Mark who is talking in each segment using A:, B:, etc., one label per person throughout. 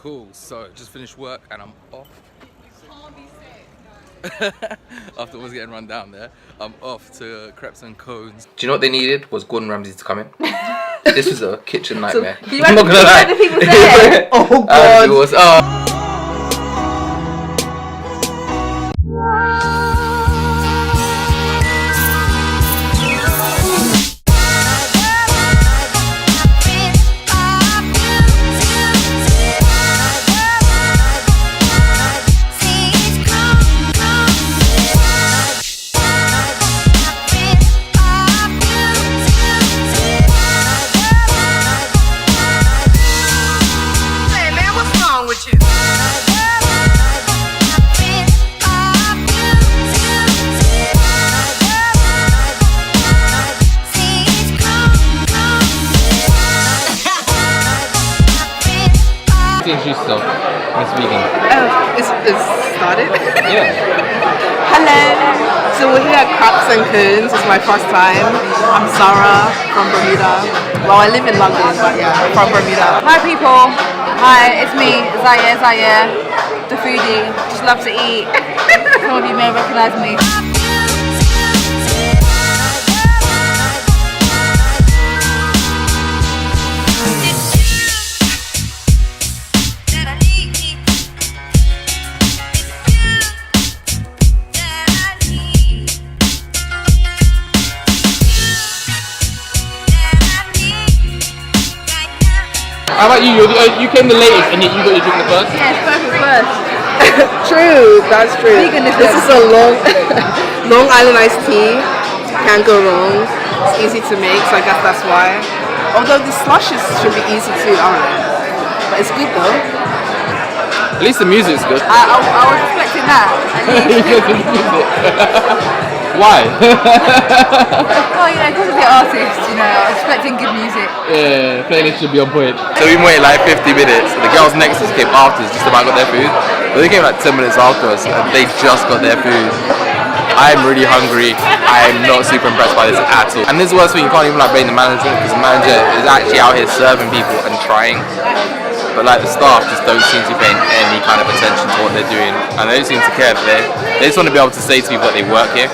A: Cool, so just finished work and I'm off. After I was getting run down there, I'm off to Crepes Cones. Do you know what they needed? Was Gordon Ramsay to come in. This was a kitchen nightmare.
B: So, I'm not gonna lie. The people there. Oh god.
A: Introduce yourself, Miss Vegan.
B: Oh, it's started?
A: Yeah.
B: Hello. So we're here at Crepes Cones. It's my first time. I'm Sarah from Bermuda. Well, I live in London, but yeah, I'm from Bermuda.
C: Hi people. Hi, it's me, Zaire, the foodie. Just love to eat. Some of you may recognise me.
A: How about you? You came the latest and yet you got your drink the first?
C: Yeah, it's perfect first.
B: True, that's true.
C: Veganism.
B: This is a Long Island iced tea. Can't go wrong. It's easy to make, so I guess that's why. Although the slushes should be easy too, I don't know. But it's good though.
A: At least the music's good.
C: I was expecting that.
A: Why?
C: Well, you know, because of the artist, you know, I was expecting good music.
A: Yeah, playlist should be on point. So we waited like 50 minutes. The girls next to us came after us, just about got their food. But they came like 10 minutes after us and they just got their food. I'm really hungry. I'm not super impressed by this at all. And this is the worst thing, you can't even like blame the manager because the manager is actually out here serving people and trying. But like the staff just don't seem to be paying any kind of attention to what they're doing. And they don't seem to care. They just want to be able to say to people that they work here.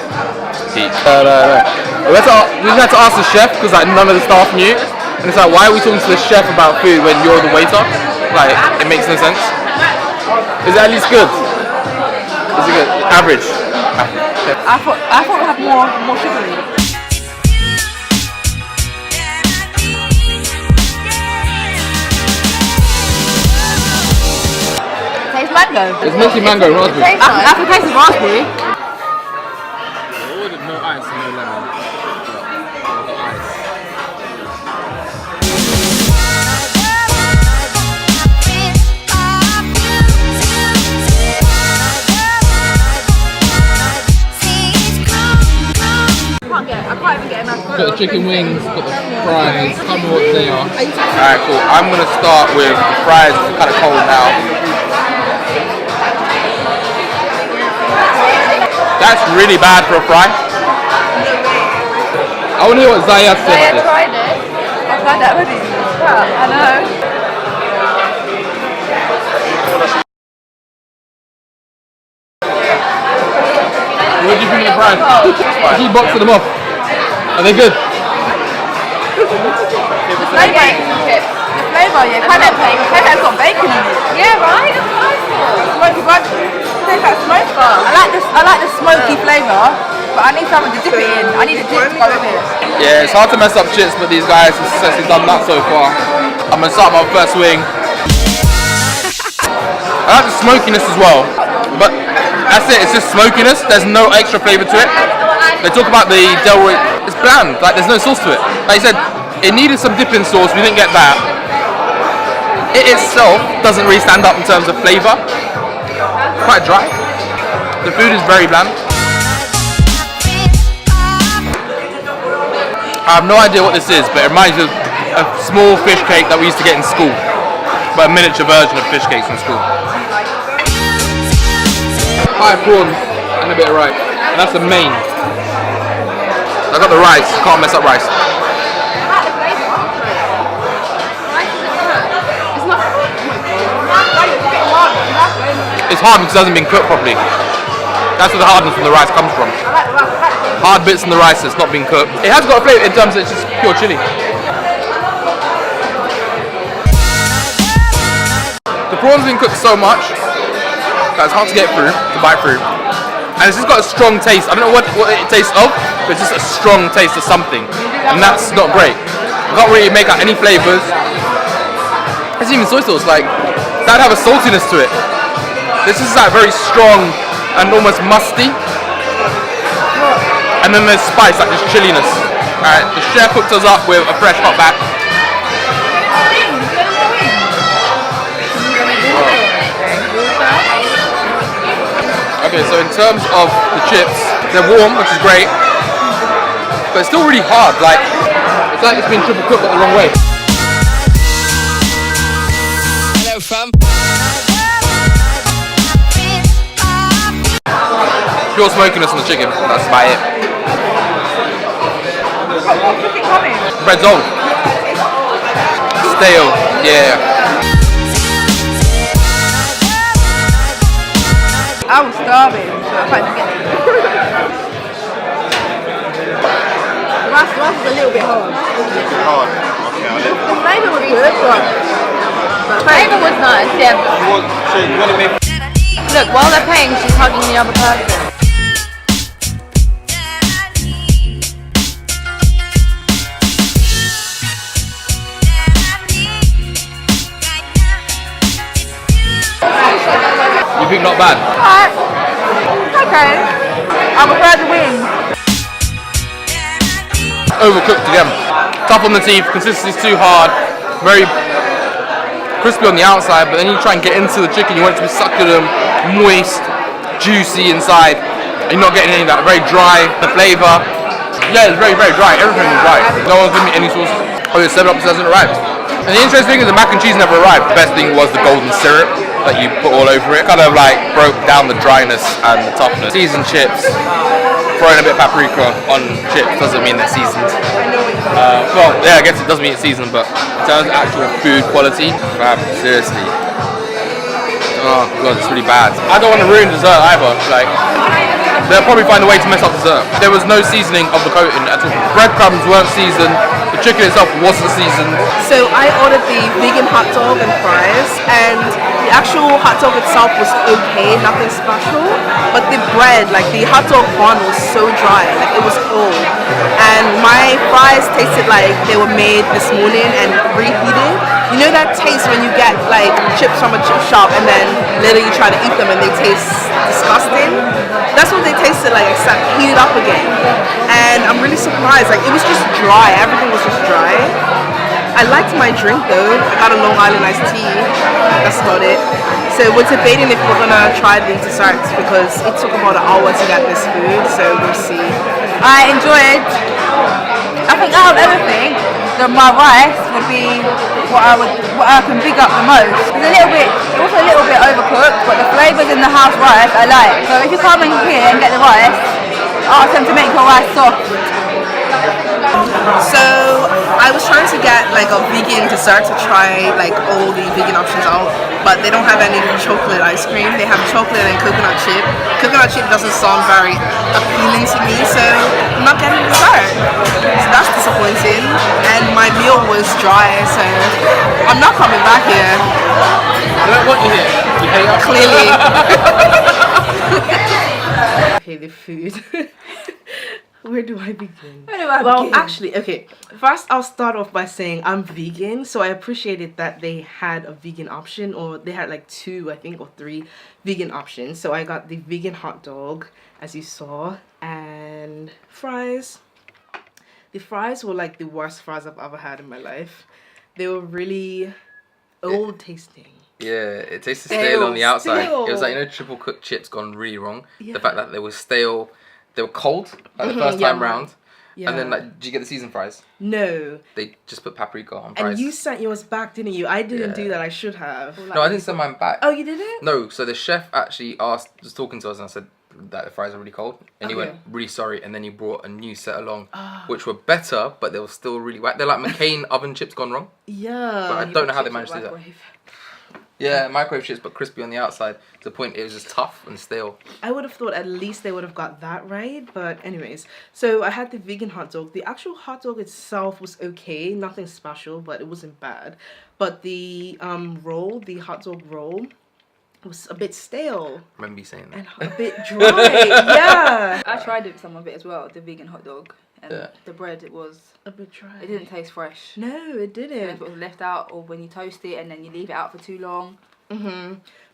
A: We had to ask the chef because like none of the staff knew. And it's like, why are we talking to the chef about food when you're the waiter? Like, it makes no sense. Is it at least good? Is it good? Average?
C: I thought it had more sugary. Tastes mango.
A: It's mostly mango and raspberry.
C: I can taste the raspberry.
A: No ice and no lemon.
C: I can't even get enough.
A: Got the chicken wings, got the fries, tell me what they are. Alright, cool. I'm going to start with the fries, it's kind of cold now. That's really bad for a fry. I want to hear what Zaya said about this.
C: Tried it. I've had that already. Yeah, I know.
A: What do you think of the fries? I keep boxing them off. Are they good?
C: The flavour, yeah, kind of has got bacon in it. Yeah, right. Smoky bun. Tastes like smoker. I like the smoky flavour, but I need something to dip it in. I need a dip to go with it.
A: Yeah, it's hard to mess up chips, but these guys have successfully done that so far. I'm gonna start my first wing. I like the smokiness as well, but that's it. It's just smokiness. There's no extra flavour to it. They talk about the Delroy. It's bland. Like there's no sauce to it. Like you said, it needed some dipping sauce. We didn't get that. It itself doesn't really stand up in terms of flavour. Quite dry. The food is very bland. I have no idea what this is, but it reminds me of a small fish cake that we used to get in school, but a miniature version of fish cakes in school. Pie prawns and a bit of rice, and that's the main. I got the rice, can't mess up rice.
C: I like the flavour. Rice isn't bad. It's not.
A: It's hard because it hasn't been cooked properly. That's where the hardness from the rice comes from. Hard bits in the rice that's not been cooked. It has got a flavour in terms of it's just pure chili. The prawn's been cooked so much that it's hard to get through, to bite through. And it's just got a strong taste. I don't know what it tastes of, but it's just a strong taste of something. And that's not great. I can't really make out any flavours. There's even soy sauce, like, that have a saltiness to it. This is like very strong and almost musty. And then there's spice, like this chilliness. Alright, the chef hooked us up with a fresh hot back. Okay, so in terms of the chips, they're warm, which is great. But it's still really hard, like, it's like it's been triple cooked but the wrong way. Hello, fam. Pure smokiness on the chicken, that's about it. Bread's old. Stale, yeah.
C: I was starving, so I tried to get it. The rice is a little bit hard.
D: Hard? Okay, I'll let
C: The flavour was good, but the flavour was nice, yeah.
D: So you want to make...
C: Look, while they're paying, she's hugging the other person.
A: You think not bad?
C: Alright. Okay. I prefer the wings.
A: Overcooked again. Tough on the teeth, consistency's too hard, very crispy on the outside, but then you try and get into the chicken, you want it to be succulent, moist, juicy inside, and you're not getting any of that. Very dry, the flavour. Yeah, it's very, very dry. Everything is dry. No one's giving me any sauces. Oh, the 7-Up hasn't arrived. And the interesting thing is the mac and cheese never arrived. The best thing was the golden syrup that you put all over it. Kind of like broke down the dryness and the toughness. Seasoned chips, throwing a bit of paprika on chips doesn't mean they're seasoned. Well, yeah, I guess it does mean it's seasoned, but in terms of actual food quality, fam, seriously. Oh god, it's really bad. I don't want to ruin dessert either. Like, they'll probably find a way to mess up dessert. There was no seasoning of the coating at all. Breadcrumbs weren't seasoned. The chicken itself wasn't seasoned.
B: So I ordered the vegan hot dog and fries, and the actual hot dog itself was okay, nothing special. But the bread, like the hot dog bun, was so dry, like it was cold. And my fries tasted like they were made this morning and reheated. You know that taste when you get like chips from a chip shop and then later you try to eat them and they taste disgusting? That's what they tasted like, except heated up again. And I'm really surprised, like it was just dry, everything was just dry. I liked my drink though. I got a Long Island iced tea. That's about it. So we're debating if we're gonna try the desserts because it took about an hour to get this food, so we'll see.
C: I enjoyed. I think out of everything, my rice would be what I can pick up the most. It was a little bit overcooked, but the flavours in the house rice I like. So if you come in here and get the rice, ask them to make your rice soft.
B: So I was trying to get like a vegan dessert to try like all the vegan options out, but they don't have any chocolate ice cream. They have chocolate and coconut chip. Coconut chip doesn't sound very appealing to me, so I'm not getting dessert. So that's disappointing. And my meal was dry, so I'm not coming back here.
A: I don't want you here. You hate us.
B: Clearly. Okay, the food. Where do I begin? Well, actually, okay. First, I'll start off by saying I'm vegan, so I appreciated that they had a vegan option, or they had like 2, I think, or 3 vegan options. So I got the vegan hot dog, as you saw, and fries. The fries were like the worst fries I've ever had in my life. They were really old tasting.
A: Yeah, it tasted stale on the outside. It was like, you know, triple cooked chips gone really wrong. Yeah. The fact that they were stale. They were cold like the first time round. Yeah. And then, like, did you get the seasoned fries?
B: No.
A: They just put paprika on fries.
B: And you sent yours back, didn't you? I didn't do that. I should have.
A: No, I didn't send mine back.
B: Oh, you didn't?
A: No. So the chef actually was talking to us, and I said that the fries are really cold, and he went really sorry, and then he brought a new set along, which were better, but they were still really whack. They're like McCain oven chips gone wrong.
B: Yeah.
A: But I don't know how they managed to do that. Yeah, microwave chips, but crispy on the outside. To the point it was just tough and stale.
B: I would have thought at least they would have got that right, but anyways. So I had the vegan hot dog. The actual hot dog itself was okay, nothing special, but it wasn't bad. But the roll, the hot dog roll, was a bit stale.
A: I remember you saying that.
B: And a bit dry, yeah.
C: I tried it some of it as well, the vegan hot dog. And
A: Yeah.
C: the bread, it was...
B: A bit dry.
C: It didn't taste fresh.
B: No, it didn't.
C: And if it was left out, or when you toast it and then you leave it out for too long.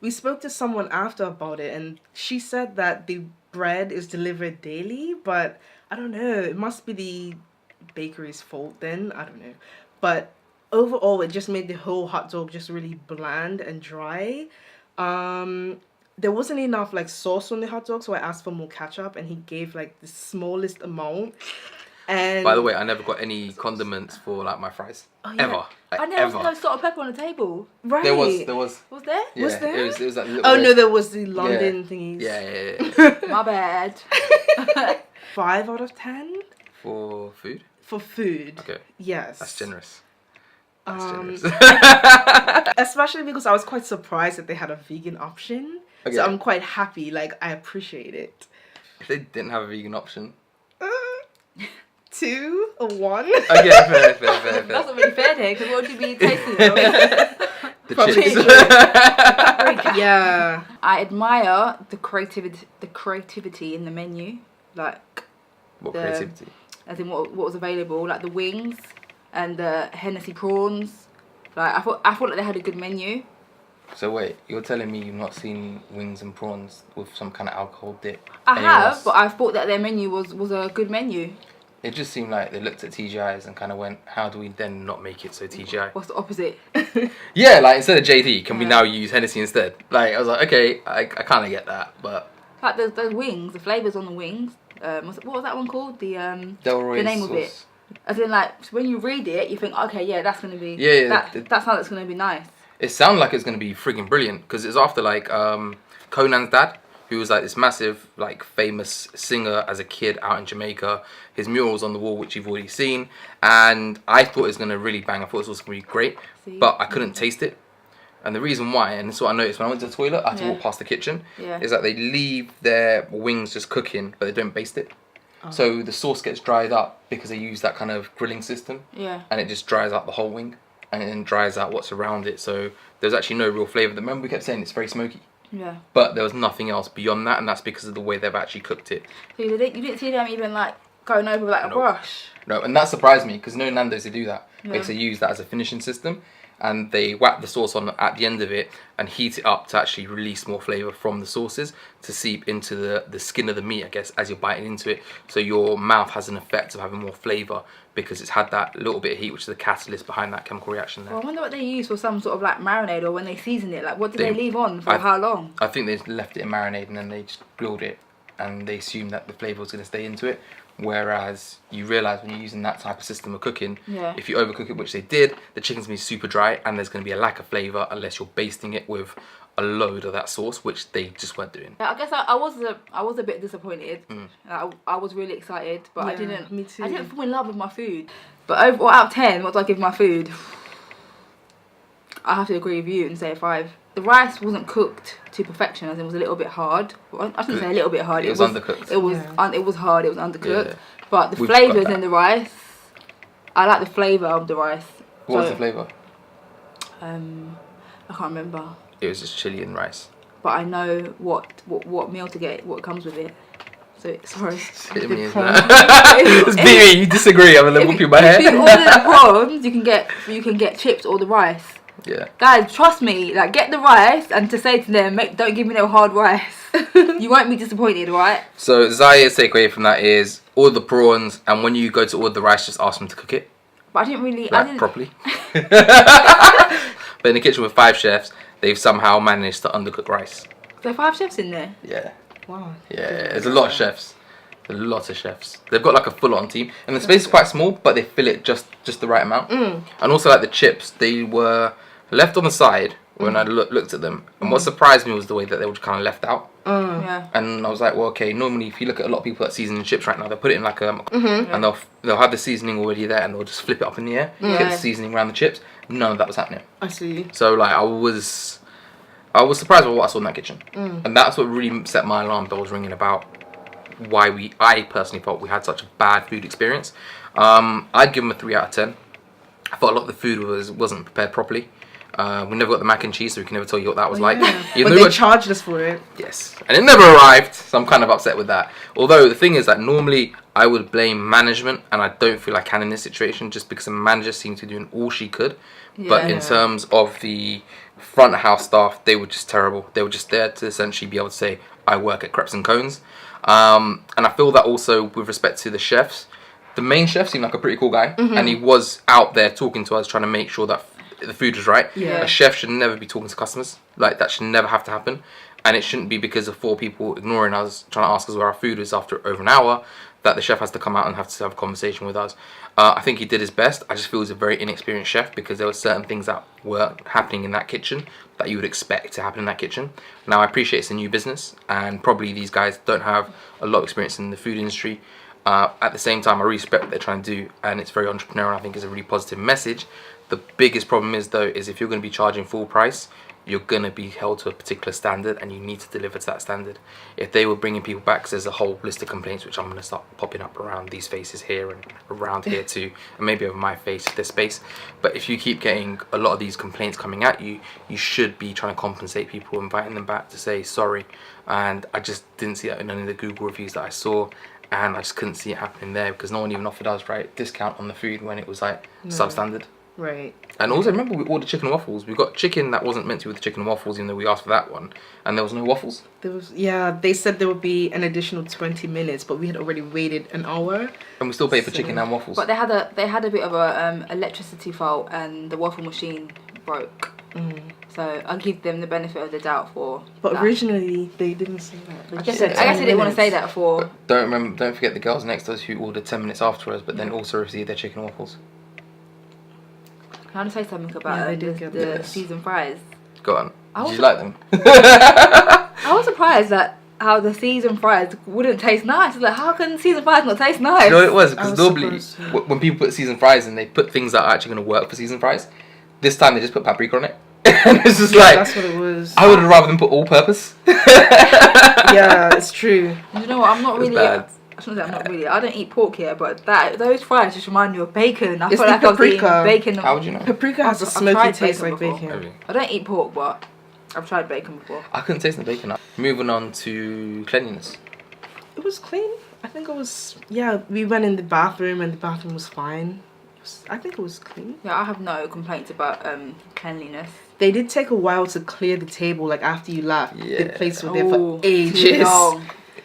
B: We spoke to someone after about it, and she said that the bread is delivered daily, but I don't know. It must be the bakery's fault then. I don't know. But overall, it just made the whole hot dog just really bland and dry. There wasn't enough like sauce on the hot dog, so I asked for more ketchup, and he gave like the smallest amount. And
A: By the way, I never got any condiments for like my fries.
B: Oh, yeah.
A: Ever. Like,
C: I never
A: ever.
C: saw no salt and pepper on the table.
B: right.
A: There was.
C: Was there?
A: Yeah,
B: Was there?
A: It was like little
B: Oh
A: red-
B: no, there was the London thingies.
A: Yeah.
C: My bad.
B: 5 out of 10
A: For food?
B: for food.
A: Okay.
B: Yes.
A: That's generous. That's generous.
B: Especially because I was quite surprised that they had a vegan option.
A: Okay.
B: So I'm quite happy. Like, I appreciate it.
A: If they didn't have a vegan option.
B: 2 or 1.
A: Okay, fair.
C: That's not really fair there, because what would you be tasting?
A: The chips.
B: Yeah.
C: I admire the creativity in the menu, like
A: What
C: The-
A: creativity?
C: as in what was available, like the wings and the Hennessy prawns. Like I thought like they had a good menu.
A: So wait, you're telling me you've not seen wings and prawns with some kind of alcohol dip?
C: I
A: anywhere
C: have,
A: else?
C: but I thought that their menu was a good menu.
A: It just seemed like they looked at TGI's and kind of went, how do we then not make it so TGI?
C: What's the opposite?
A: Yeah, like instead of JD, can we
C: Yeah.
A: now use Hennessy instead? Like I was like, okay, I kind of get that, but
C: Like those wings, the flavours on the wings. What was that one called? The
A: Delroy's
C: name of it.
A: sauce.
C: As in, like, so when you read it, you think, okay, yeah, that's gonna be that's how that's gonna be nice.
A: It sounded like it's going to be friggin' brilliant because it's after like Conan's dad, who was like this massive like famous singer as a kid out in Jamaica. His murals on the wall, which you've already seen, and I thought it was going to really bang. I thought it was going to be great,
C: See?
A: but I couldn't taste it. And the reason why, and this is what I noticed when I went to the toilet, I had to
C: Yeah.
A: walk past the kitchen,
C: Yeah.
A: is that they leave their wings just cooking, but they don't baste it. So the sauce gets dried up because they use that kind of grilling system,
C: Yeah.
A: and it just dries out the whole wing, and then dries out what's around it. So there's actually no real flavour. Remember we kept saying it's very smoky,
C: Yeah.
A: but there was nothing else beyond that, and that's because of the way they've actually cooked it.
C: So you didn't see them even like going over with like a
A: Nope.
C: brush.
A: No, and that surprised me because no Nando's they do that.
C: Yeah.
A: They use that as a finishing system, and they whack the sauce on at the end of it and heat it up to actually release more flavour from the sauces to seep into the skin of the meat, I guess, as you're biting into it. So your mouth has an effect of having more flavour because it's had that little bit of heat, which is the catalyst behind that chemical reaction there.
C: Well, I wonder what they use for some sort of like marinade, or when they season it. Like, what did they
A: They-
C: leave on for how long?
A: I think they left it in marinade and then they just grilled it, and they assumed that the flavour was going to stay into it. Whereas you realise when you're using that type of system of cooking,
C: Yeah.
A: if you overcook it, which they did, the chicken's going to be super dry and there's going to be a lack of flavour unless you're basting it with a load of that sauce, which they just weren't doing.
C: Yeah, I guess I was a bit disappointed. I was really excited, but I
B: Yeah,
C: didn't.
B: me too.
C: I didn't fall in love with my food. But out of 10, what do I give my food? I have to agree with you and say a 5. The rice wasn't cooked to perfection, as it was a little bit hard. Well, I shouldn't say a little bit hard.
A: It was undercooked.
C: It was
B: Yeah.
C: It was hard. It was undercooked.
A: Yeah.
C: But the
A: We've got
C: flavours
A: that.
C: in the rice, I like the flavour of the rice.
A: What was
C: So,
A: the flavour?
C: I can't remember,
A: It was just chilli and rice.
C: but I know what meal to get, what comes with it. So sorry.
A: Hit me
C: The
A: in
C: prawns.
A: It's me, you disagree, I'm going to whoop you in my
C: If you
A: head.
C: order the prawns, you can get chips or the rice.
A: Yeah.
C: Guys, trust me. Like, get the rice, and to say to them, don't give me no hard rice. You won't be disappointed, right?
A: So Zaya's takeaway from that is order the prawns, and when you go to order the rice, just ask them to cook it.
C: But I didn't really.
A: Properly. But in the kitchen with 5 chefs, they've somehow managed to undercook rice.
C: There are 5 chefs in there.
A: Yeah.
B: Wow.
A: Yeah, there's a lot of chefs. A lot of chefs. They've got like a full-on team, and the space is quite small, but they fill it just the right amount. And also like the chips, they were left on the side when I looked at them, and what surprised me was the way that they were kind of left out.
C: Yeah.
A: And I was like, well, okay, normally if you look at a lot of people that season chips right now, they'll put it in like a and they'll have the seasoning already there, and they'll just flip it up in the air, get the seasoning around the chips. None of that was happening.
B: I see.
A: So like I was I was surprised by what I saw in that kitchen. And that's what really set my alarm bells ringing about why I personally felt we had such a bad food experience. I'd give them a 3 out of 10. I thought a lot of the food wasn't prepared properly. We never got the mac and cheese, so we can never tell you what that was like.
B: But they charged us for it.
A: Yes, and it never arrived, so I'm kind of upset with that. Although the thing is that normally I would blame management, and I don't feel I can in this situation, just because the manager seemed to be doing all she could. But in terms of the front of house staff, they were just terrible. They were just there to essentially be able to say, I work at Crepes Cones. And I feel that also with respect to the chefs. The main chef seemed like a pretty cool guy, and he was out there talking to us, trying to make sure that the food was right. A chef should never be talking to customers. Like, that should never have to happen. And it shouldn't be because of 4 people ignoring us, trying to ask us where our food is after over an hour, that the chef has to come out and have to have a conversation with us. I think he did his best. I just feel he's a very inexperienced chef, because there were certain things that were happening in that kitchen that you would expect to happen in that kitchen. Now, I appreciate it's a new business, and probably these guys don't have a lot of experience in the food industry. At the same time, I respect what they're trying to do, and it's very entrepreneurial, and I think it's a really positive message. The biggest problem is, though, is if you're going to be charging full price, you're going to be held to a particular standard, and you need to deliver to that standard. If they were bringing people back, because there's a whole list of complaints which I'm going to start popping up around these faces here and around here too, and maybe over my face, this space. But if you keep getting a lot of these complaints coming at you, you should be trying to compensate people, inviting them back to say sorry. And I just didn't see that in any of the Google reviews that I saw, and I just couldn't see it happening there, because no one even offered us discount on the food when it was like substandard.
B: Right.
A: And also, remember, we ordered chicken and waffles. We got chicken that wasn't meant to be with the chicken and waffles, even though we asked for that one. And there was no waffles.
B: They said there would be an additional 20 minutes, but we had already waited an hour.
A: And we still paid for chicken and waffles.
C: But they had a bit of a electricity fault, and the waffle machine broke. So I'll give them the benefit of the doubt for
B: But
C: that.
B: Originally, they didn't say that.
C: I guess they didn't want to say that for...
A: Don't forget the girls next to us who ordered 10 minutes after us, but then also received their chicken and waffles.
C: Can I say something about the seasoned fries?
A: Go on. Did you like them?
C: I was surprised that how the seasoned fries wouldn't taste nice. I was like, how can seasoned fries not taste nice?
A: You know what it was? Because normally, when people put seasoned fries in, they put things that are actually going to work for seasoned fries. This time, they just put paprika on it. And it's just like...
B: That's what it was.
A: I would have rather than put all-purpose.
B: Yeah, it's true.
C: And you know what? I'm not really... I don't eat pork here, but those fries just remind me of bacon. I feel like I was eating bacon.
A: How would you know?
B: Paprika has a smoky taste like bacon.
C: I don't eat pork, but I've tried bacon before.
A: I couldn't taste the bacon. Moving on to cleanliness.
B: It was clean. I think it was... Yeah, we went in the bathroom and the bathroom was fine. I think it was clean.
C: Yeah, I have no complaints about cleanliness.
B: They did take a while to clear the table, like after you left.
A: Yeah.
B: The place was there for ages.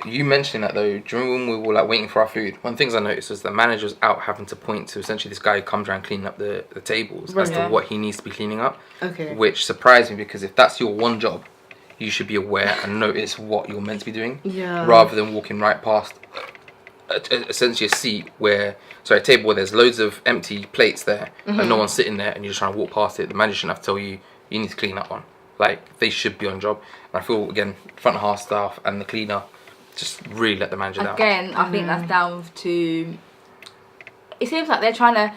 A: You mentioned that though, do you remember when we were like waiting for our food? One of the things I noticed was the manager was out having to point to essentially this guy who comes around cleaning up the tables as to what he needs to be cleaning up. Okay. Which surprised me, because if that's your one job, you should be aware and notice what you're meant to be doing. Yeah. Rather than walking right past essentially a table where there's loads of empty plates there and no one's sitting there, and you're just trying to walk past it. The manager shouldn't have to tell you, you need to clean that one. Like, they should be on job. And I feel, again, front of house staff and the cleaner just really let the manager down.
C: Again, I think that's down to... It seems like they're trying to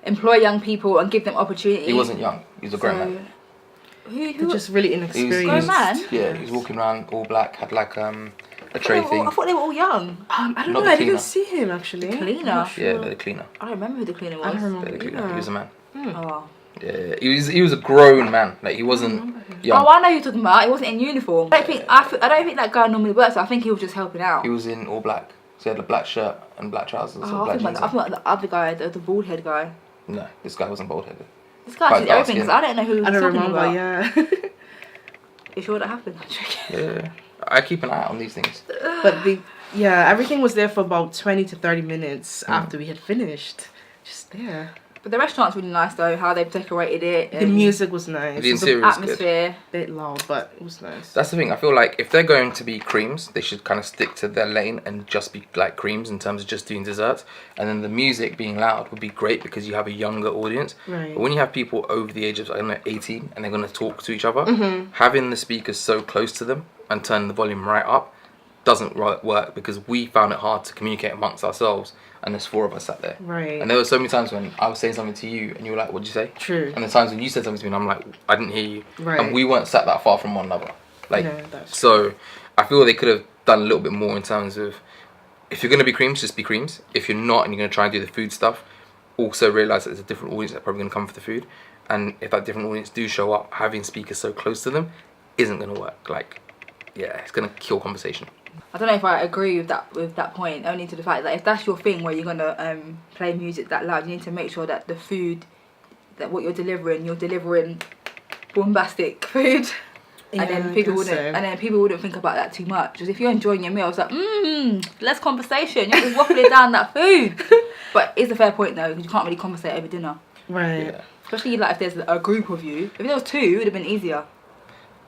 C: employ young people and give them opportunity.
A: He wasn't young. He was a grown man.
B: Who just really inexperienced.
C: Grown man?
A: Yeah, he was walking around all black, had like a tray thing.
C: I thought they were all young.
B: I don't know, I didn't see him actually.
C: The cleaner?
A: Yeah, the cleaner.
C: I don't remember who the cleaner was.
B: I don't remember
A: the cleaner. He was a man.
C: Oh.
A: Yeah, he was a grown man. Like, he wasn't young.
C: Oh, I know who you're talking about. He wasn't in uniform. I don't think that guy normally works. I think he was just helping out.
A: He was in all black. So he had a black shirt and black trousers.
C: I think like the other guy, the bald head guy.
A: No, this guy wasn't bald headed.
C: This guy did everything, because I don't know who he was talking about.
B: Yeah.
C: You sure that happened?
A: Yeah, I keep an eye out on these things.
B: But everything was there for about 20 to 30 minutes after we had finished. Just there.
C: But the restaurant's really nice though, how they've decorated it.
B: The music was nice.
A: The interior was
C: atmosphere.
B: A bit loud, but it was nice.
A: That's the thing. I feel like if they're going to be creams, they should kind of stick to their lane and just be like creams in terms of just doing desserts. And then the music being loud would be great because you have a younger audience. Right. But when you have people over the age of, I don't know, 18 and they're going to talk to each other, having the speakers so close to them and turning the volume right up, doesn't work because we found it hard to communicate amongst ourselves, and there's 4 of us sat there.
B: Right.
A: And there were so many times when I was saying something to you and you were like, "What'd you say?"
B: True.
A: And the times when you said something to me and I'm like, "I didn't hear you."
B: Right.
A: And we weren't sat that far from one another. Like,
B: No, that's
A: so I feel they could have done a little bit more in terms of, if you're gonna be creams, just be creams. If you're not and you're gonna try and do the food stuff, also realise that there's a different audience that's probably gonna come for the food. And if that different audience do show up, having speakers so close to them isn't gonna work. Like, yeah, it's gonna kill conversation.
C: I don't know if I agree with that point, only to the fact that if that's your thing where you're gonna play music that loud, you need to make sure that the food, that what you're delivering bombastic food.
B: Yeah,
C: And then people
B: I guess
C: wouldn't think about that too much. Because if you're enjoying your meal, it's like, less conversation. You're just waffling down that food. But it's a fair point though, because you can't really conversate over dinner.
B: right.
A: Yeah.
C: Especially like if there's a group of you. If there was 2, it would have been easier.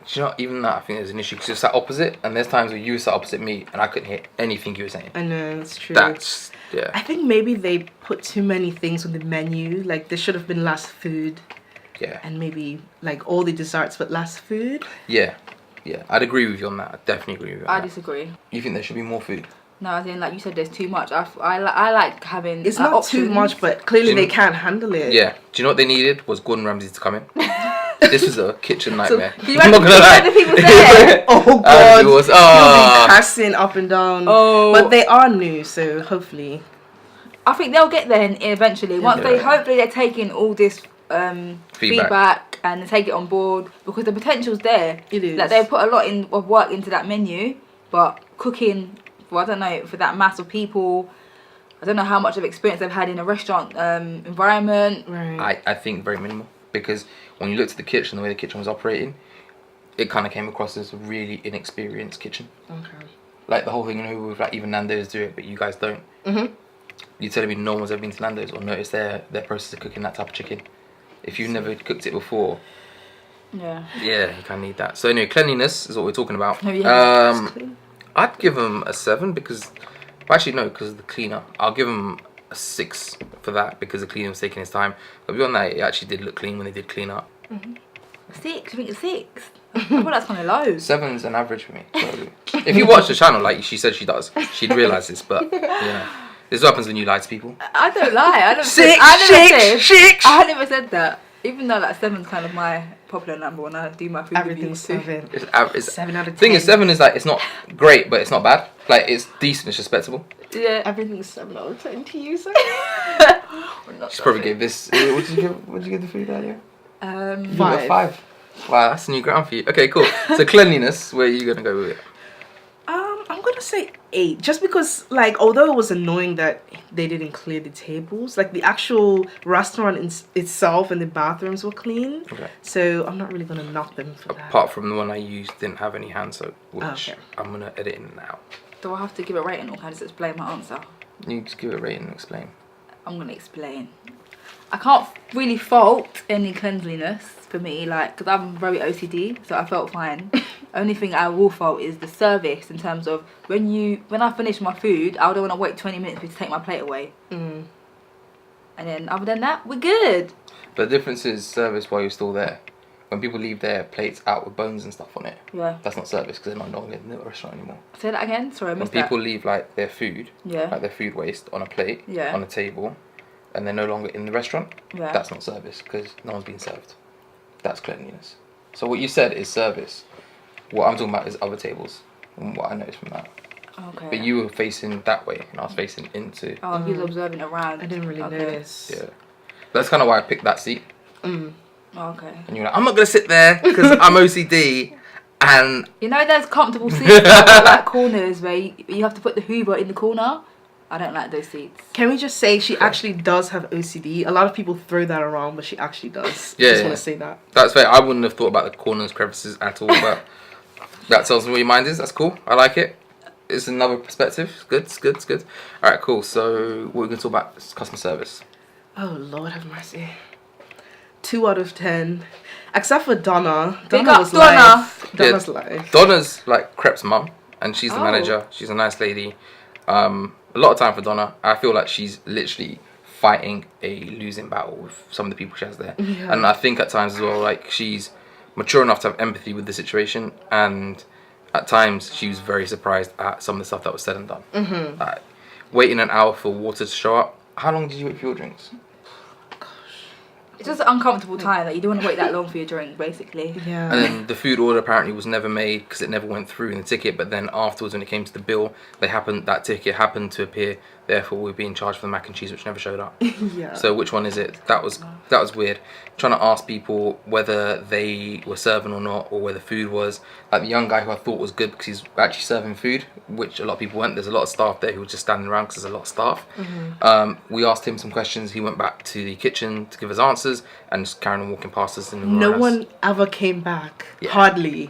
A: Do you know, even that I think there's an issue because you're sat opposite, and there's times where you were sat opposite me and I couldn't hear anything you were saying.
B: I know, it's true.
A: That's, yeah.
B: I think maybe they put too many things on the menu. Like there should have been less food,
A: Yeah.
B: and maybe like all the desserts but less food.
A: Yeah. Yeah. I'd agree with you on that. I definitely agree with you on
C: I
A: that.
C: disagree.
A: You think there should be more food?
C: No, as in like you said, there's too much. I like having.
B: It's not too
C: options.
B: much, but clearly
A: Do you
B: they can't handle it.
A: Yeah. Do you know what they needed? Was Gordon Ramsay to come in. This was a kitchen nightmare.
C: Can you
A: I'm not gonna lie.
C: imagine the people there?
B: Oh God,
A: It was,
B: you'll be cursing up and down.
C: Oh.
B: But they are new, so hopefully.
C: I think they'll get there eventually. Once hopefully they're taking all this feedback and they take it on board, because the potential's there.
B: It is.
C: Like they put a lot of work into that menu, but cooking for, I don't know, for that mass of people, I don't know how much of experience they've had in a restaurant environment.
B: Right.
A: I think very minimal, because when you looked at the kitchen, the way the kitchen was operating, it kind of came across as a really inexperienced kitchen.
B: Okay.
A: Like the whole thing, you know, with like even Nando's do it, but you guys don't. You're telling me no one's ever been to Nando's or noticed their process of cooking that type of chicken? If you've never cooked it before,
C: Yeah.
A: yeah, you kind of need that. So anyway, cleanliness is what we're talking about.
C: Oh, yeah.
A: I'd give them a 7 because, well, actually no, because of the cleaner. I'll give them a 6 for that because the cleaner was taking his time. But beyond that, it actually did look clean when they did clean up.
C: 6? You think it's 6? I thought that's kind of low.
A: 7's an average for me. So if you watch the channel, like she said she does, she'd realise this. But yeah, this is what happens when you lie to people.
C: I don't lie. I never
B: Six.
C: I never said that. Even though like 7's kind of my popular number when I do my food
B: Everything's
C: reviews too.
B: 7.
A: It's
B: 7 out of 10.
A: thing is, 7 is like, it's not great, but it's not bad. Like, it's decent, it's respectable.
C: Yeah.
B: Everything's 7 out of 10 to you, so.
A: She's probably gave this. What did you give the food earlier? You got
B: 5.
A: 5. Wow, that's a new ground for you. Okay, cool. So cleanliness, where are you gonna go with it?
B: I'm gonna say 8, just because, like, although it was annoying that they didn't clear the tables, like the actual restaurant itself and the bathrooms were clean.
A: Okay.
B: So I'm not really gonna knock them for that.
A: Apart from the one I used, didn't have any hand soap, which
B: Okay.
A: I'm gonna edit in now.
C: Do I have to give a rating or can I just explain my answer?
A: You just give it a rating and explain.
C: I'm gonna explain. I can't really fault any cleanliness for me, like, because I'm very OCD, so I felt fine. Only thing I will fault is the service, in terms of when I finish my food, I don't want to wait 20 minutes for you to take my plate away. And then other than that, we're good.
A: But the difference is service while you're still there. When people leave their plates out with bones and stuff on it,
C: Yeah.
A: that's not service because they're not longer in the restaurant anymore.
C: Say that again. Sorry, I
A: When
C: missed
A: people
C: that.
A: leave like their food,
C: Yeah.
A: like their food waste on a plate,
C: Yeah.
A: on a table, and they're no longer in the restaurant,
C: Yeah.
A: that's not service because no one's been served. That's cleanliness. So what you said is service. What I'm talking about is other tables, and what I noticed from that.
C: Okay.
A: But you were facing that way, and I was facing into.
C: Oh, he's observing around.
B: I didn't really
C: Okay.
B: notice.
A: Yeah. That's kind of why I picked that seat.
C: Oh, okay.
A: And you're like, I'm not gonna sit there because I'm OCD, and
C: You know, there's comfortable seats like corners where you have to put the Hoover in the corner. I don't like those seats.
B: Can we just say she actually does have OCD? A lot of people throw that around, but she actually does.
A: Yeah,
B: Just
A: yeah.
B: want to say that.
A: that's fair. I wouldn't have thought about the corners, crevices at all, but that tells me where your mind is. That's cool. I like it. It's another perspective. It's good. It's good. It's good. All right, cool. So what we're gonna talk about is customer service.
B: Oh, Lord have mercy. 2 out of 10. Except for Donna.
C: Big
B: Donna
C: up,
B: was
C: Donna.
B: live. Donna's
A: Yeah.
B: live.
A: Donna's like Krep's mum, and she's the
C: Oh.
A: manager. She's a nice lady. A lot of time for Donna. I feel like she's literally fighting a losing battle with some of the people she has there.
B: Yeah.
A: And I think at times as well, like, she's mature enough to have empathy with the situation, and at times she was very surprised at some of the stuff that was said and done. Like, waiting an hour for water to show up. How long did you wait for your drinks?
C: It's just an uncomfortable time. Like, you don't want to wait that long for your drink, basically.
B: Yeah.
A: And then the food order apparently was never made because it never went through in the ticket. But then afterwards, when it came to the bill, that ticket happened to appear. Therefore, we're being charged for the mac and cheese, which never showed up.
B: Yeah.
A: So which one is it? That was weird. Trying to ask people whether they were serving or not, or where the food was. Like the young guy who I thought was good because he's actually serving food, which a lot of people weren't. There's a lot of staff there who were just standing around because there's a lot of staff. We asked him some questions. He went back to the kitchen to give us answers and just carried on walking past us. And
B: no one ever came back.
A: Yeah.
B: Hardly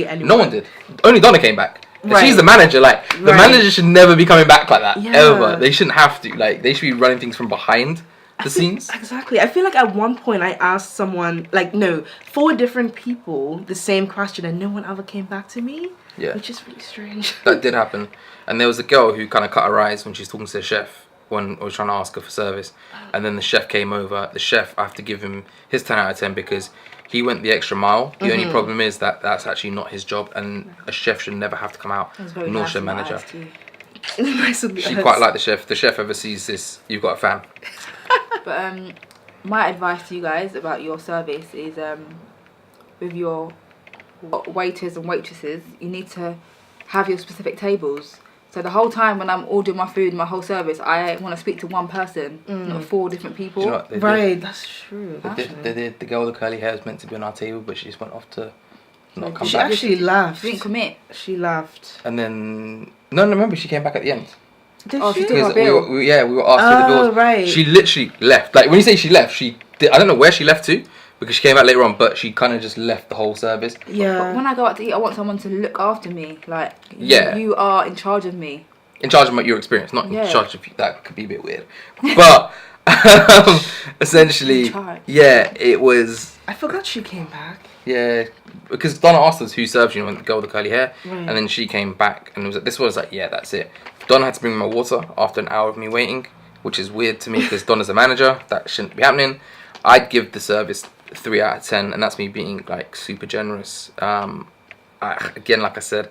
B: anyone.
A: No one did. Only Donna came back.
B: Right.
A: She's the manager. Like the manager should never be coming back like that ever. They shouldn't have to. Like they should be running things from behind the scenes.
B: Exactly. I feel like at one point I asked someone, like, no, 4 different people the same question and no one ever came back to me.
A: Yeah.
B: Which is really strange.
A: That did happen. And there was a girl who kind of cut her eyes when she was talking to the chef when I was trying to ask her for service. And then the chef came over. The chef, I have to give him his 10 out of 10 because he went the extra mile. The only problem is that that's actually not his job, and a chef should never have to come out, nor should a manager. She quite liked the chef. If the chef ever sees this, you've got a fan.
C: But my advice to you guys about your service is with your waiters and waitresses, you need to have your specific tables. So the whole time when I'm ordering my food, my whole service, I want to speak to one person, not 4 different people.
A: Do you know what they
B: Right, that's true.
A: They did. The girl with the curly hair was meant to be on our table, but she just went off to not come
B: She
A: back.
B: actually left.
C: She didn't commit.
B: She left.
A: And then no, remember she came back at the end.
B: Did
C: Oh, she
B: she?
C: took our
A: Because
C: bill.
A: we were asked for the bills.
B: right.
A: She literally left. Like when you say she left, she did, I don't know where she left to because she came out later on, but she kind of just left the whole service.
B: Yeah.
C: But when I go out to eat, I want someone to look after me. Like,
A: Yeah.
C: you are in charge of me.
A: In charge of your experience, not
C: Yeah.
A: in charge of you. That could be a bit weird, but essentially,
C: In charge.
A: yeah, it was.
B: I forgot she came back.
A: Yeah, because Donna asked us who serves you, and the girl with the curly hair,
B: Right.
A: and then she came back and this was like, yeah, that's it. Donna had to bring me my water after an hour of me waiting, which is weird to me because Donna's a manager. That shouldn't be happening. I'd give the service 3 out of 10, and that's me being like super generous. Again, like I said,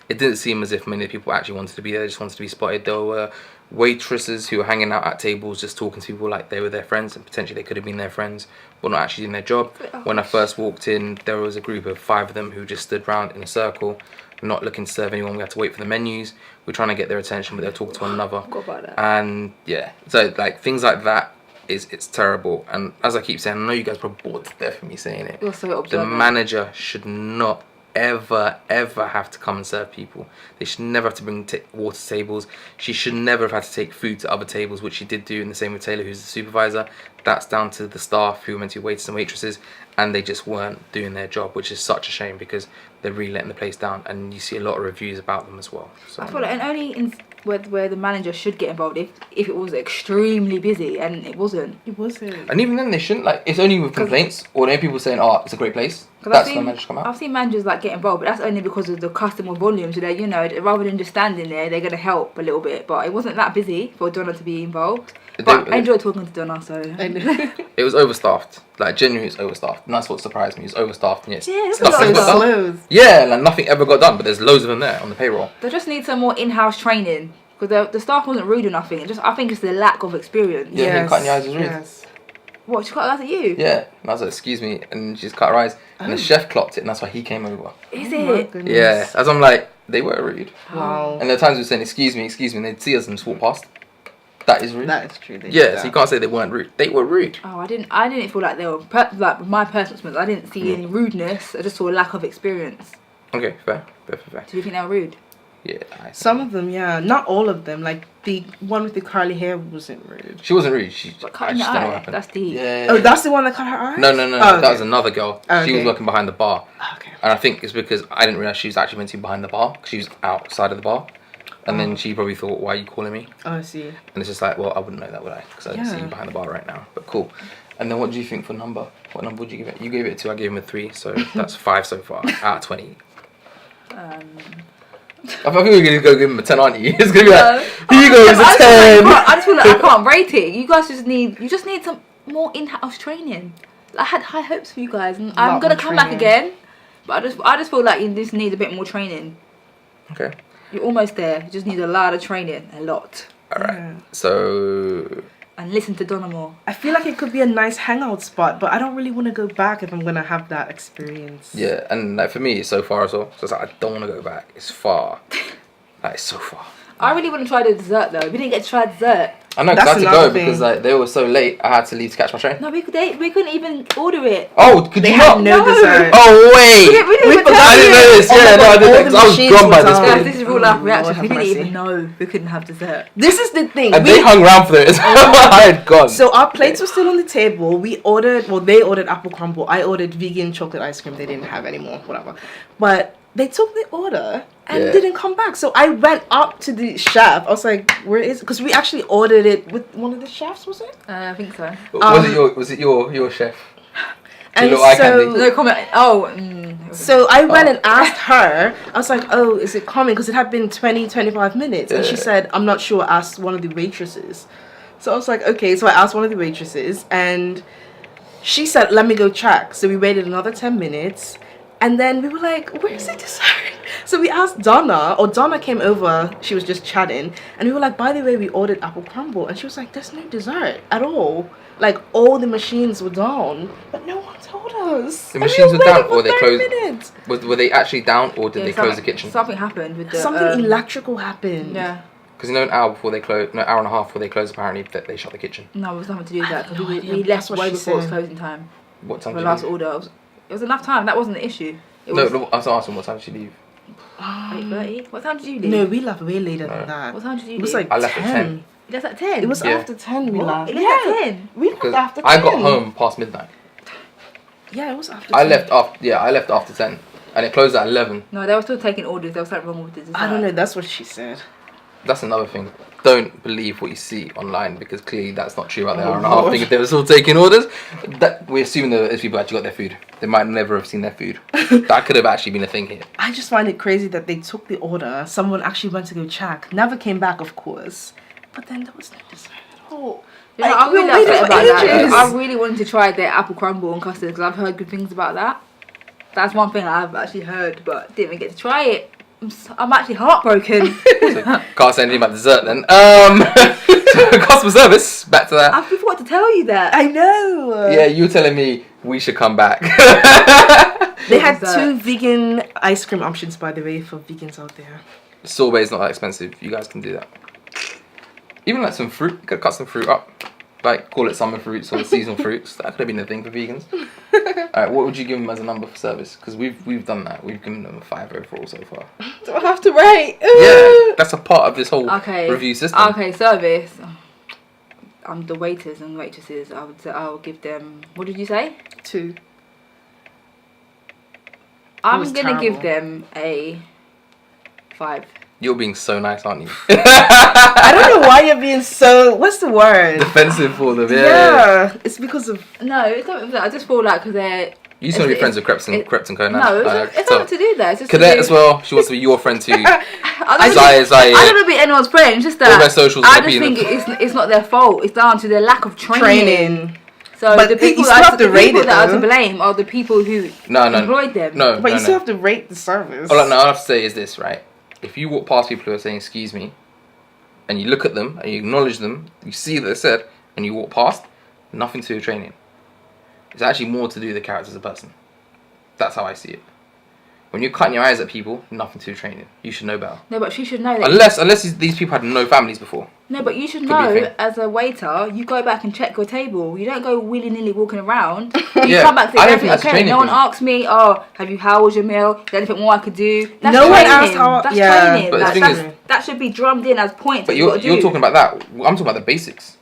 A: it didn't seem as if many people actually wanted to be there. They just wanted to be spotted. There were waitresses who were hanging out at tables just talking to people like they were their friends, and potentially they could have been their friends but not actually doing their job. When I first walked in, there was a group of 5 of them who just stood around in a circle, not looking to serve anyone. We had to wait for the menus. We're trying to get their attention, but they're talking to one another.
C: Forgot about that.
A: And yeah, so like things like that it's terrible. And as I keep saying, I know you guys are probably bored to death of me saying it.
C: You're so
A: The
C: observant.
A: manager should not ever have to come and serve people. They should never have to bring water to tables. She should never have had to take food to other tables, which she did do, and the same with Taylor, who's the supervisor. That's down to the staff who were meant to be waiters and waitresses, and they just weren't doing their job, which is such a shame because they're really letting the place down, and you see a lot of reviews about them as well. So
C: I feel like, and only in where the manager should get involved if it was extremely busy, and it wasn't.
B: It wasn't.
A: and even then they shouldn't, like, it's only with complaints or then people saying, oh, it's a great place. That's when managers come out.
C: I've seen managers like get involved, but that's only because of the customer volume. So they, rather than just standing there, they're gonna help a little bit. But it wasn't that busy for Donna to be involved. But I enjoyed talking to Donna, so
B: I know.
A: It was overstaffed. Like, genuinely, it's overstaffed. And that's what surprised me. It's overstaffed. And yes,
C: Yeah, it's
A: stuff
C: a lot
A: never
C: of
A: got done.
B: Slow.
A: Yeah, like nothing ever got done, but there's loads of them there on the payroll.
C: they just need some more in-house training because the staff wasn't rude or nothing. I think it's the lack of experience.
A: Yeah, him cutting your eyes was rude.
B: Yes.
C: What, she cut eyes at you?
A: Yeah, and I was like, excuse me, and she just cut her eyes. And the chef clocked it, and that's why he came over.
C: Is
B: Oh my
C: it?
B: goodness.
A: Yeah, as I'm like, they were rude.
B: Wow.
A: And there are times we were saying, excuse me, and they'd see us and just walk past. That is rude.
B: That is true. They did
A: Yeah,
B: that.
A: so you can't say they weren't rude. They were rude.
C: Oh, I didn't feel like they were like my personal experience. I didn't see any rudeness. I just saw a lack of experience.
A: Okay, fair.
C: Do you think they were rude?
A: Yeah,
B: Some of them, yeah. Not all of them. Like the one with the curly hair wasn't rude.
A: she wasn't rude. She
C: But
A: I
C: cutting
A: just
C: your
A: don't know what
C: eye,
A: happened.
C: that's deep.
A: Yeah.
B: Oh, that's the one that cut her eyes?
A: No,
B: Oh,
A: that
B: okay.
A: was another girl.
B: Oh,
A: She was
B: okay.
A: working behind the bar.
B: Okay.
A: And I think it's because I didn't realise she was actually meant to be behind the bar, because she was outside of the bar. And then she probably thought, why are you calling me?
B: Oh, I see.
A: And it's just like, well, I wouldn't know that, would I? Because I didn't see you behind the bar right now. But cool. And then what do you think for number? What number would you give it? You gave it a 2, I gave him a 3. So that's 5 so far, out of 20. I think we're going to go give him a 10, aren't you? It's going to be like, here you go, it's a 10.
C: I just feel like I can't rate it. You guys just need some more in-house training. I had high hopes for you guys, and I'm
B: Lot
C: gonna
B: more
C: come back
B: training.
C: again. But I just feel like you just need a bit more training.
A: Okay.
C: You're almost there. You just need a lot of training. A lot.
A: Alright.
B: Yeah.
A: So...
C: And listen to Donna more.
B: I feel like it could be a nice hangout spot, but I don't really want to go back if I'm going to have that experience.
A: Yeah, and like for me, it's so far as well. So it's like, I don't want to go back. It's far. Like, it's so far.
C: I really want to try the dessert though. We didn't get to try dessert.
A: I know, 'cause I
B: That's
A: had to
B: another
A: go because
B: thing.
A: like they were so late. I had to leave to catch my train.
C: No, we couldn't even order it.
A: Oh, could
B: They
A: you
B: had
A: not?
B: no dessert.
A: Oh wait!
C: We didn't
B: We
C: even
B: forgot.
C: tell
A: I didn't know
C: you.
A: this. Yeah,
B: Oh my
A: no, I
B: God,
A: didn't.
B: all
A: 'Cause
B: the
A: I was
B: machines
A: gone by
B: were
A: this
B: down.
A: point.
C: Guys, this is real life
B: Oh,
C: reactions.
B: Lord
C: We
B: have
C: didn't
B: mercy.
C: even know we couldn't have dessert.
B: This is the thing.
A: And they hung around for it. I had gone.
B: So our plates were still on the table. They ordered apple crumble. I ordered vegan chocolate ice cream. They didn't have any more, whatever. But they took the order and
A: Yeah.
B: didn't come back. So I went up to the chef. I was like, where is it? Because we actually ordered it with one of the chefs, was it?
C: I think so.
A: Was it your chef?
B: And
A: little eye
B: so,
A: candy.
C: No comment. Oh.
B: so I went and asked her. I was like, oh, is it coming? Because it had been 25 minutes. And she
A: Yeah.
B: said, I'm not sure. Ask one of the waitresses. So I was like, okay. So I asked one of the waitresses and she said, let me go check. So we waited another 10 minutes. And then we were like, where's the dessert? So we asked Donna, or Donna came over. She was just chatting. And we were like, by the way, we ordered apple crumble. And she was like, there's no dessert at all. Like, all the machines were down. But no one told us.
A: The
B: And we
A: machines were down
B: waiting for
A: or they
B: 30
A: closed?
B: minutes.
A: Were they actually down or did they close the kitchen?
C: Something happened with the.
B: Something electrical happened.
C: Yeah.
A: Because an hour before they close, no, hour and a half before they close, apparently they shut the kitchen.
C: No, it was nothing to do with that. 'Cause
B: no
C: we
B: idea.
C: left
B: That's what
C: way
B: she
C: before its
B: said.
C: closing time.
A: What time
C: For
A: did
C: the
A: you
C: last
A: leave?
C: order. It was enough time. That wasn't the issue. It was
A: No, I was asking what time did you leave?
C: 8:30. What time did you leave?
B: No, we left way later than that.
C: What time did you
B: It was
C: leave?
B: like
A: I left at
B: 10.
A: 10.
C: You left at 10.
B: It was
A: Yeah.
B: after 10 we left.
C: You left at 10.
B: We left
A: Because
B: after 10.
A: I got home past midnight.
B: Yeah, it was after 10.
A: I left after 10. And it closed at 11.
C: No, they were still taking orders. There was something wrong with the dessert.
B: I don't know, that's what she said.
A: That's another thing. Don't believe what you see online because clearly that's not true about the
B: Oh,
A: hour and a half
B: Lord.
A: thing. If they were still taking orders, that we're assuming that those people actually got their food. They might never have seen their food. That could have actually been a thing here.
B: I just find it crazy that they took the order. Someone actually went to go check. Never came back, of course. But then there was no dessert at all.
C: Yeah,
B: Like,
C: I'm
B: we
C: really
B: waited
C: upset
B: for
C: about that.
B: ages.
C: I really wanted to try their apple crumble and custard because I've heard good things about that. That's one thing I've actually heard, but didn't even get to try it. I'm actually heartbroken.
A: So can't say anything about dessert then. So customer service, back to that.
C: I forgot to tell you that.
B: I know.
A: Yeah, you were telling me we should come back.
B: They had
C: Dessert.
B: 2 vegan ice cream options, by the way, for vegans out there.
A: Sorbet's not that expensive. You guys can do that. Even like some fruit, you could cut some fruit up. Like call it summer fruits or seasonal fruits. That could have been a thing for vegans. Alright, what would you give them as a number for service? Because we've done that. We've given them a 5 overall so far.
B: Do I have to rate?
A: Yeah, that's a part of this whole
C: Okay.
A: review system.
C: Okay, service. The waiters and waitresses. I would say I'll give them. What did you say?
B: 2.
C: I'm
B: was
C: gonna give
B: terrible.
C: them a 5.
A: You're being so nice, aren't you?
B: I don't know why you're being so... What's the word?
A: Defensive for them, yeah.
B: Yeah, it's because of...
C: No, it's not. I just feel like because they're.
A: You used to be
C: It's-
A: friends with Krept
C: it-
A: Konan.
C: No, it's
A: so
C: not to do that. It's just
A: Cadet
C: to do,
A: as well. She wants to be your friend too.
C: I
A: Zaya,
C: don't want to be anyone's friend. It's just that
A: All their socials
C: I
A: are
C: just
A: being-
C: think it's not their fault. It's down to their lack of training. So
B: But
C: the people,
B: you still have to
C: the
B: rate
C: people
B: it,
C: that are
B: though.
C: to blame are the people who
A: No.
C: employed them.
A: No,
B: But
A: no,
B: you still
A: no.
B: have to rate the service.
A: All I have to say is this, right? If you walk past people who are saying "excuse me," and you look at them and you acknowledge them, you see that they said, and you walk past, nothing to do with training. It's actually more to do with the character as a person. That's how I see it. When you're cutting your eyes at people, nothing to do with training. You should know better.
C: No, but she should know that.
A: Unless these people had no families before.
C: No, but you should
A: Could be a
C: know
A: thing.
C: as a waiter, you go back and check your table. You don't go willy nilly walking around. You
A: Yeah,
C: come back to
A: I don't
C: everything.
A: think that's a
C: Okay,
A: training
C: no one
A: thing.
C: asks me, oh, how was your meal? Is there anything more I could do? That's
B: No one
C: training.
B: asked how-
C: That's
B: yeah.
C: training.
A: But the
C: Like,
A: thing
C: that's,
A: is-
C: that should be drummed in as points.
A: But
C: that you
A: you're
C: gotta do.
A: talking about that. I'm talking about the basics.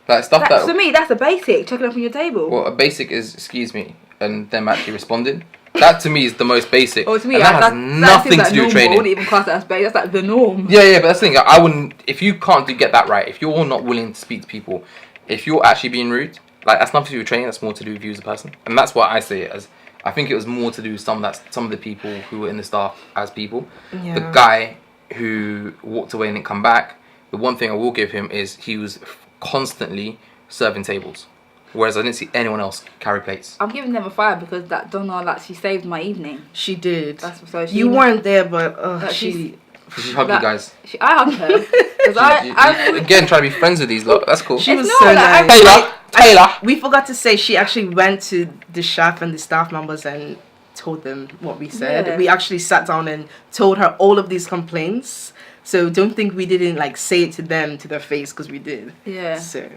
A: Like stuff that.
C: For me, that's a basic. Checking up on your table.
A: Well, a basic is excuse me, and them actually responding. That to me is the most basic.
C: Or to me,
A: and that has nothing
C: that
A: to do with
C: normal. I
A: training.
C: wouldn't even class that as basic. That's like the norm.
A: Yeah, but that's the thing. I wouldn't. If you can't get that right, if you're not willing to speak to people, if you're actually being rude, like that's nothing to do with training. That's more to do with you as a person, and that's what I see it as. I think it was more to do with some of the people who were in the staff as people.
B: Yeah.
A: The guy who walked away and didn't come back. The one thing I will give him is he was constantly serving tables, whereas I didn't see anyone else carry plates.
C: I'm giving them a 5 because that Donna, like, she saved my evening.
B: She did.
C: That's so she.
B: You weren't there, but
C: But
B: she...
A: She hugged you guys.
C: I hugged her. Because
A: Again, trying to be friends with these lot. That's cool.
B: She was
C: It's
B: so
C: not
B: nice.
C: like-
A: Taylor.
B: We forgot to say she actually went to the chef and the staff members and told them what we said.
C: Yeah.
B: We actually sat down and told her all of these complaints. So don't think we didn't like say it to them to their face, because we did.
C: Yeah.
B: So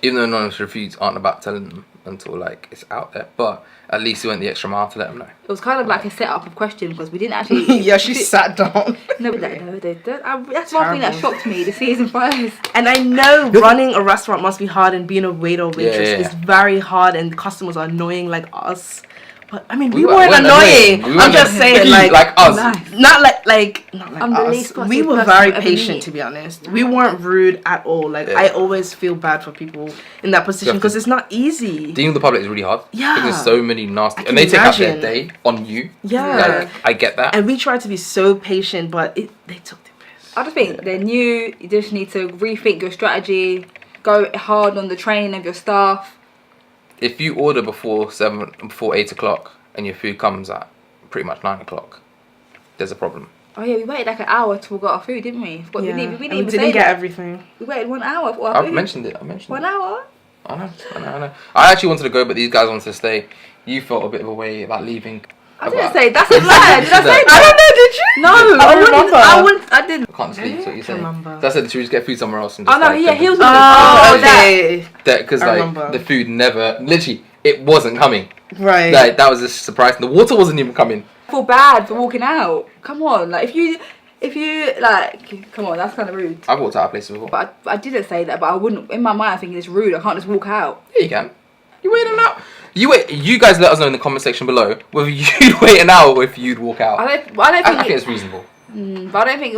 A: Even though anonymous reviews aren't about telling them until like it's out there, but at least we went the extra mile to let them know.
C: It was kind of like a setup of question because we didn't actually.
B: yeah, she sat down.
C: No, but that's one thing that
B: Terrible.
C: shocked me. The season 5.
B: And I know running a restaurant must be hard, and being a waiter or waitress
A: Yeah.
B: is very hard, and the customers are annoying like us. But I mean, we
A: weren't
B: weren't annoying.
A: We
B: I'm
A: weren't
B: just saying,
A: like us.
C: Nice.
B: not like
C: I'm the
B: us.
C: least
B: We
C: positive
B: were
C: person
B: very
C: you'll ever
B: patient,
C: meet.
B: to be honest. We weren't rude at all. Like
A: Yeah.
B: I always feel bad for people in that position because it's not easy.
A: Dealing with the public is really hard.
B: Yeah.
A: Because there's so many nasty,
B: I
A: and they
B: can
A: take out their
B: imagine.
A: day on you.
B: Yeah.
A: Like, I get that.
B: And we tried to be so patient, but they took the piss.
C: I just think they're new. You just need to rethink your strategy. Go hard on the training of your staff.
A: If you order before 8 o'clock and your food comes at pretty much 9 o'clock, there's a problem.
C: Oh yeah, we waited like an hour till we got our food, didn't we? We
B: Yeah.
C: didn't
B: And
C: even
B: we
C: say
B: didn't get
C: that.
B: everything.
C: We waited 1 hour for our
A: I've
C: food.
A: mentioned it.
C: 1 hour?
A: I know. I actually wanted to go, but these guys wanted to stay. You felt a bit of a way about leaving.
C: I didn't say that's a lie. Did I say that?
B: I don't know, did you?
C: No,
B: I don't remember.
C: I didn't.
A: I can't speak. That's what you're saying.
B: remember.
A: So I said, should we just get food somewhere else? And
C: Oh
A: just,
C: no,
A: like,
C: yeah, he was.
B: Oh,
C: that.
B: okay.
A: Because
B: I
A: like
B: remember.
A: the food never, literally, it wasn't coming.
B: Right.
A: Like that was a surprise. The water wasn't even coming.
C: I feel bad for walking out. Come on, like if you like, come on, that's kind of rude.
A: I've walked out of places before.
C: But I didn't say that. But I wouldn't. In my mind, I think it's rude. I can't just walk out.
A: Yeah, you can. You wait an hour. You guys let us know in the comment section below whether you'd wait an hour or if you'd walk out.
C: I don't think.
A: I think it's reasonable.
C: But I don't think.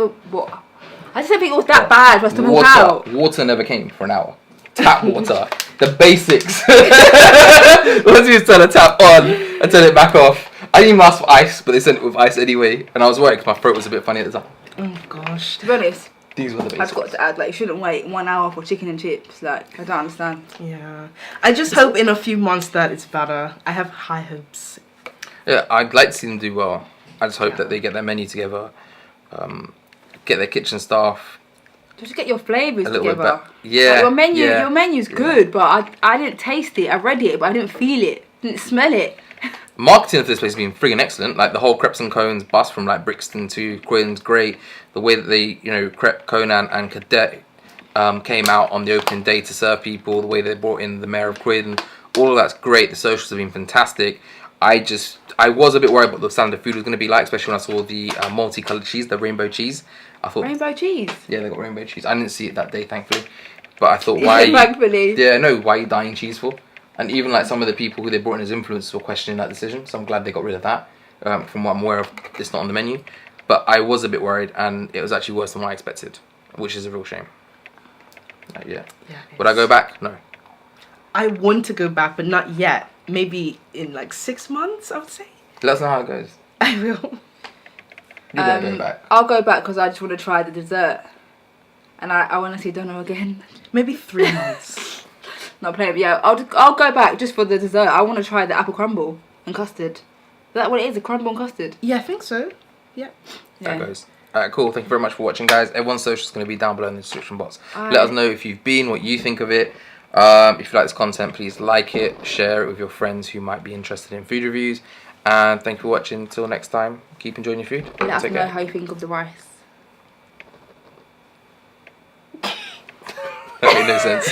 C: I just don't think it was that bad for us to walk out.
A: Water never came for an hour. Tap water. The basics. Once you turn the tap on and turn it back off. I didn't even ask for ice, but they sent it with ice anyway. And I was worried because my throat was a bit funny at the time.
B: Oh gosh.
C: To be honest,
A: These were the
C: I've
A: basics.
C: got to add, like, you shouldn't wait 1 hour for chicken and chips. Like, I don't understand.
B: Yeah. I just hope in a few months that it's better. I have high hopes.
A: Yeah, I'd like to see them do well. I just hope that they get their menu together, get their kitchen staff
C: Just get your flavours
A: a little bit
C: together.
A: better. Yeah,
C: Like,
A: yeah.
C: your menu's good, but I didn't taste it. I read it, but I didn't feel it. Didn't smell it.
A: Marketing of this place has been friggin' excellent. Like the whole Crepes Cones bus from like Brixton to Croydon's great. The way that they, Krept Konan and Cadet came out on the opening day to serve people. The way they brought in the mayor of Croydon. All of that's great. The socials have been fantastic. I was a bit worried what the standard food was going to be like, especially when I saw the multicolored cheese, the rainbow cheese. I thought,
C: Rainbow cheese.
A: yeah, they got rainbow cheese. I didn't see it that day, thankfully. But I thought, why?
C: Thankfully.
A: Yeah, no, why are you dying cheese for? And even like some of the people who they brought in as influencers were questioning that decision. So I'm glad they got rid of that. From what I'm aware of, it's not on the menu. But I was a bit worried, and it was actually worse than what I expected, which is a real shame. Yeah. Would I go back? No.
B: I want to go back, but not yet. Maybe in like 6 months, I would say.
A: Let us know how it goes.
B: I will.
A: You're gonna go back.
C: I'll go back because I just want to try the dessert. And I want to see Dono again.
B: Maybe 3 months.
C: Not playing, but yeah, I'll go back just for the dessert. I want to try the apple crumble and custard. Is that what it is? A crumble and custard?
B: Yeah, I think so. Yeah.
A: That goes. Alright, cool. Thank you very much for watching, guys. Everyone's social is going to be down below in the description box. Let us know if you've been, what you think of it. If you like this content, please like it, share it with your friends who might be interested in food reviews. And thank you for watching. Until next time, keep enjoying your food.
C: Let us
A: Take
C: know
A: care.
C: how you think of the rice.
A: That made no sense.